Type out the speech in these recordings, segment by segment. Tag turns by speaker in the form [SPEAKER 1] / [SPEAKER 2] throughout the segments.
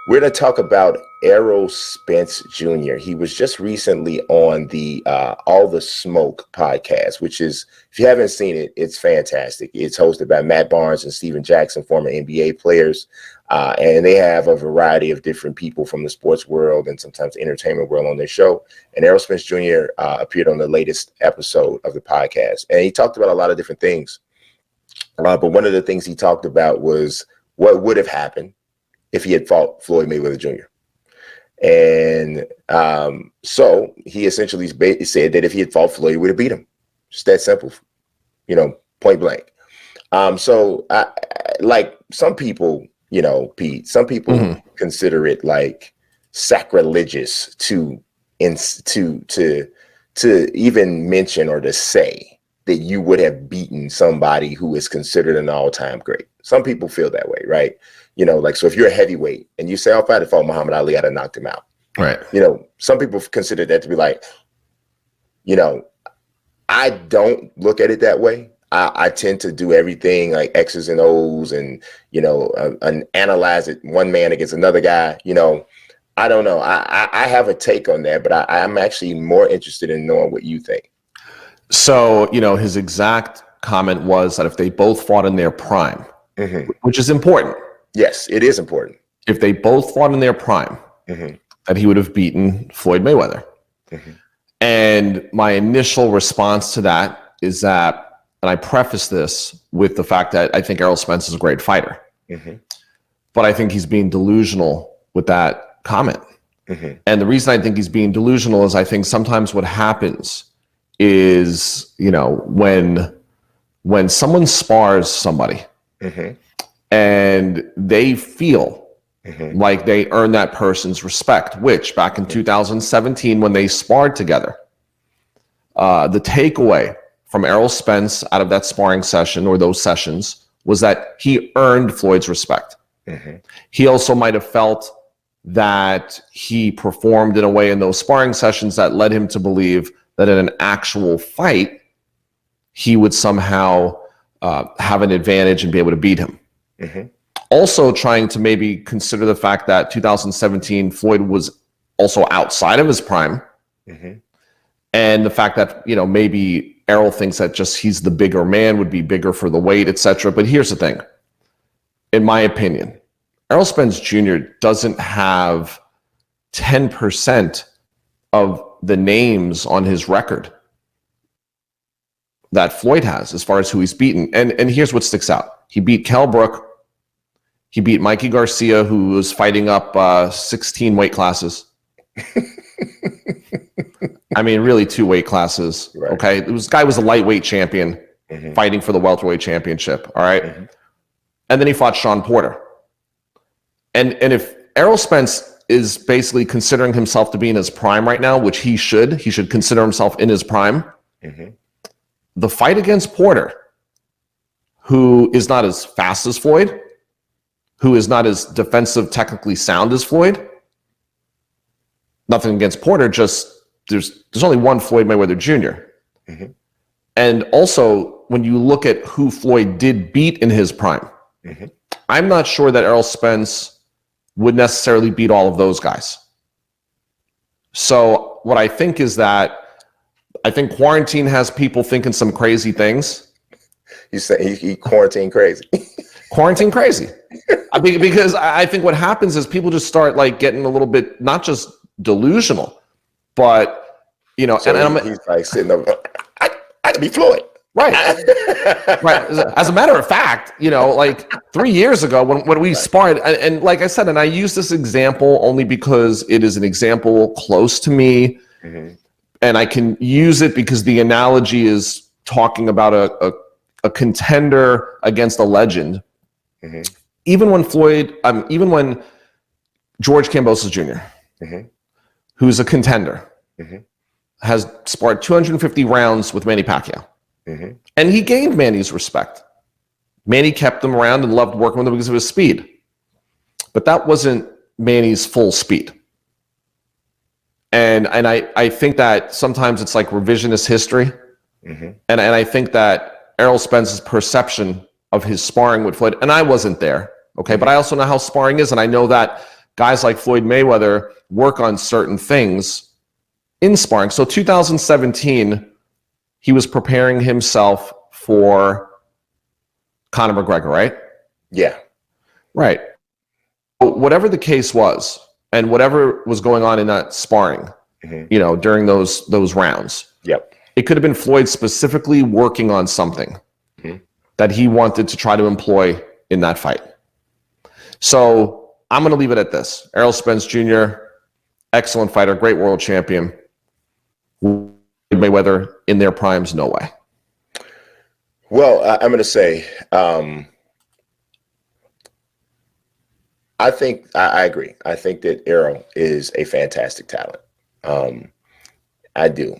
[SPEAKER 1] We're going to talk about Errol Spence Jr. He was just recently on the All the Smoke podcast, which is, if you haven't seen it, it's fantastic. It's hosted by Matt Barnes and Steven Jackson, former NBA players. And they have a variety of different people from the sports world and sometimes the entertainment world on their show. And Errol Spence Jr. Appeared on the latest episode of the podcast. And he talked about a lot of different things. But one of the things he talked about was what would have happened if he had fought Floyd Mayweather Jr. And so he essentially said that if he had fought Floyd, he would have beat him. Just that simple, point blank. So like some people, Pete, some people consider it like sacrilegious to even mention or to say that you would have beaten somebody who is considered an all-time great. Some people feel that way, right? So if you're a heavyweight and you say, if I had fought Muhammad Ali, I'd have knocked him out.
[SPEAKER 2] Right.
[SPEAKER 1] Some people consider that to be like, I don't look at it that way. I tend to do everything like X's and O's and, and analyze it one man against another guy. I don't know. I have a take on that, but I'm actually more interested in knowing what you think.
[SPEAKER 2] So, his exact comment was that if they both fought in their prime, which is important.
[SPEAKER 1] Yes, it is important.
[SPEAKER 2] If they both fought in their prime, that he would have beaten Floyd Mayweather. And my initial response to that is that, and I preface this with the fact that I think Errol Spence is a great fighter. But I think he's being delusional with that comment. And the reason I think he's being delusional is I think sometimes what happens is, when someone spars somebody and they feel like they earn that person's respect, which back in 2017, when they sparred together, the takeaway from Errol Spence out of that sparring session or those sessions was that he earned Floyd's respect. He also might have felt that he performed in a way in those sparring sessions that led him to believe that in an actual fight, he would somehow have an advantage and be able to beat him. Also trying to maybe consider the fact that 2017 Floyd was also outside of his prime. And the fact that, maybe Errol thinks that just he's the bigger man, would be bigger for the weight, etc. But here's the thing. In my opinion, Errol Spence Jr. doesn't have 10% of the names on his record that Floyd has as far as who he's beaten. And here's what sticks out. He beat Kell Brook. He beat Mikey Garcia, who was fighting up 16 weight classes. I mean, really 2 weight classes. Right. Okay. This guy was a lightweight champion fighting for the welterweight championship. All right. And then he fought Sean Porter. And if Errol Spence is basically considering himself to be in his prime right now, which he should consider himself in his prime. The fight against Porter, who is not as fast as Floyd, who is not as defensive, technically sound as Floyd. Nothing against Porter, just there's only one Floyd Mayweather Jr. And also, when you look at who Floyd did beat in his prime, I'm not sure that Errol Spence would necessarily beat all of those guys. So what I think is that I think quarantine has people thinking some crazy things.
[SPEAKER 1] You say he quarantine crazy.
[SPEAKER 2] Quarantine crazy. Because I think what happens is people just start like getting a little bit, not just delusional, but,
[SPEAKER 1] so he's like sitting over, I could be Floyd.
[SPEAKER 2] Right. Right. As a matter of fact, like 3 years ago when we sparred, and like I said, and I use this example only because it is an example close to me, and I can use it because the analogy is talking about a contender against a legend. Even when George Kambosos Jr., who's a contender, has sparred 250 rounds with Manny Pacquiao. And he gained Manny's respect. Manny kept him around and loved working with him because of his speed. But that wasn't Manny's full speed. And I think that sometimes it's like revisionist history. And I think that Errol Spence's perception of his sparring with Floyd, and I wasn't there, okay, but I also know how sparring is, and I know that guys like Floyd Mayweather work on certain things in sparring. So 2017, he was preparing himself for Conor McGregor, right?
[SPEAKER 1] Yeah.
[SPEAKER 2] Right. Whatever the case was, and whatever was going on in that sparring, during those rounds,
[SPEAKER 1] Yep.
[SPEAKER 2] it could have been Floyd specifically working on something that he wanted to try to employ in that fight. So I'm going to leave it at this. Errol Spence Jr., excellent fighter, great world champion. Mayweather in their primes, no way.
[SPEAKER 1] Well, I'm going to say, I think I agree. I think that Errol is a fantastic talent. I do.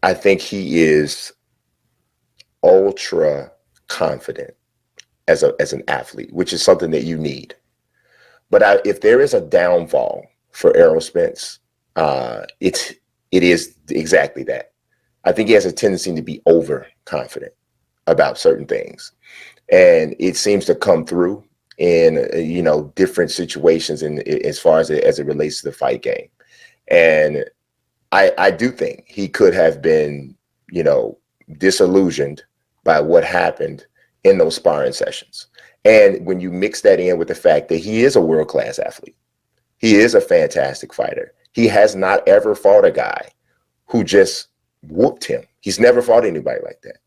[SPEAKER 1] I think he is ultra confident as an athlete, which is something that you need. But if there is a downfall for Errol Spence, it is exactly that. I think he has a tendency to be overconfident about certain things, and it seems to come through in different situations as far as it relates to the fight game. And I do think he could have been disillusioned by what happened in those sparring sessions. And when you mix that in with the fact that he is a world-class athlete, he is a fantastic fighter. He has not ever fought a guy who just whooped him. He's never fought anybody like that,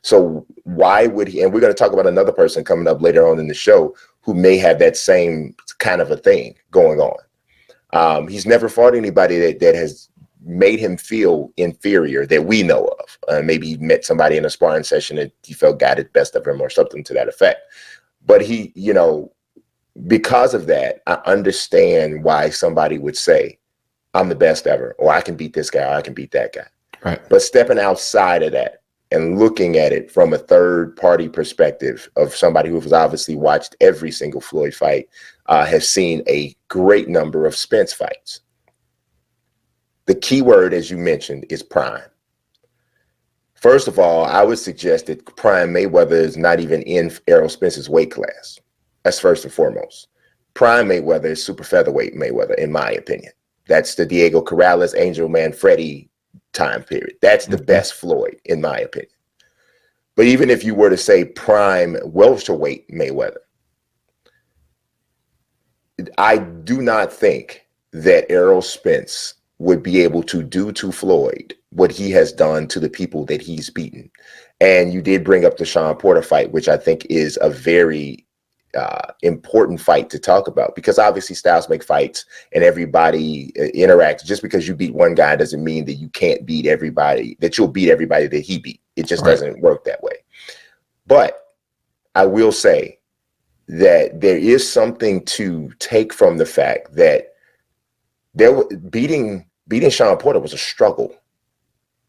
[SPEAKER 1] so why would he? And we're going to talk about another person coming up later on in the show who may have that same kind of a thing going on. He's never fought anybody that has made him feel inferior that we know of. Maybe he met somebody in a sparring session that he felt got it best of him or something to that effect. But he, because of that, I understand why somebody would say, I'm the best ever, or I can beat this guy, or I can beat that guy.
[SPEAKER 2] Right.
[SPEAKER 1] But stepping outside of that and looking at it from a third party perspective of somebody who has obviously watched every single Floyd fight, has seen a great number of Spence fights. The key word, as you mentioned, is prime. First of all, I would suggest that prime Mayweather is not even in Errol Spence's weight class. That's first and foremost. Prime Mayweather is super featherweight Mayweather, in my opinion. That's the Diego Corrales, Angel Manfredi time period. That's the best Floyd, in my opinion. But even if you were to say prime welterweight Mayweather, I do not think that Errol Spence would be able to do to Floyd what he has done to the people that he's beaten. And you did bring up the Sean Porter fight, which I think is a very important fight to talk about, because obviously styles make fights and everybody interacts. Just because you beat one guy doesn't mean that you can't beat everybody, that you'll beat everybody that he beat. It just doesn't work that way. But I will say that there is something to take from the fact that beating Sean Porter was a struggle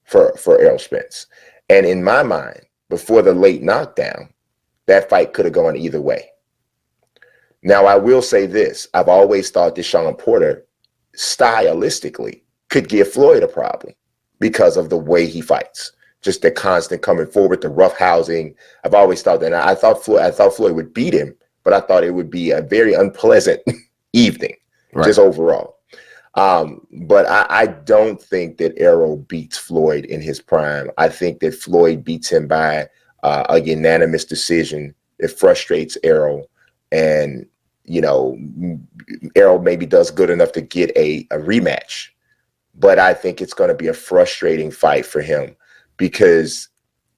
[SPEAKER 1] for Errol Spence. And in my mind, before the late knockdown, that fight could have gone either way. Now, I will say this. I've always thought that Sean Porter, stylistically, could give Floyd a problem because of the way he fights. Just the constant coming forward, the rough housing. I've always thought that. And I thought Floyd would beat him, but I thought it would be a very unpleasant evening, just overall. But I don't think that Errol beats Floyd in his prime. I think that Floyd beats him by a unanimous decision. It frustrates Errol, and Errol maybe does good enough to get a rematch. But I think it's going to be a frustrating fight for him, because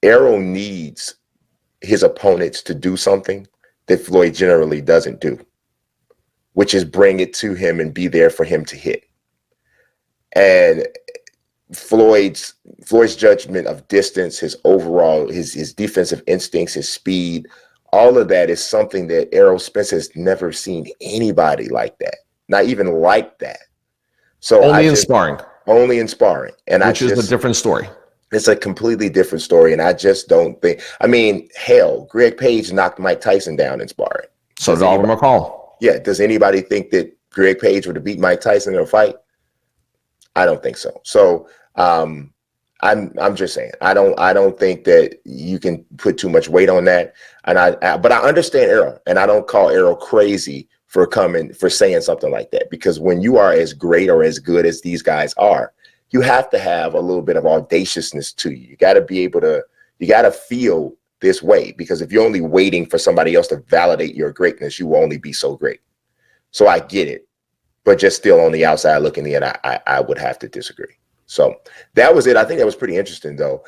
[SPEAKER 1] Errol needs his opponents to do something that Floyd generally doesn't do, which is bring it to him and be there for him to hit. And Floyd's judgment of distance, his overall, his defensive instincts, his speed, all of that is something that Errol Spence has never seen anybody like that, not even like that. So
[SPEAKER 2] only in sparring,
[SPEAKER 1] and
[SPEAKER 2] which is a different story.
[SPEAKER 1] It's a completely different story, and I just don't think. I mean, hell, Greg Page knocked Mike Tyson down in sparring.
[SPEAKER 2] So did Oliver McCall.
[SPEAKER 1] Yeah, does anybody think that Greg Page would have beat Mike Tyson in a fight? I don't think so. So I'm just saying, I don't think that you can put too much weight on that. And but I understand Errol, and I don't call Errol crazy for saying something like that, because when you are as great or as good as these guys are, you have to have a little bit of audaciousness to you. You got to be able to, you got to feel this way, because if you're only waiting for somebody else to validate your greatness, you will only be so great. So I get it, but just still on the outside looking in, I would have to disagree. So that was it. I think that was pretty interesting though.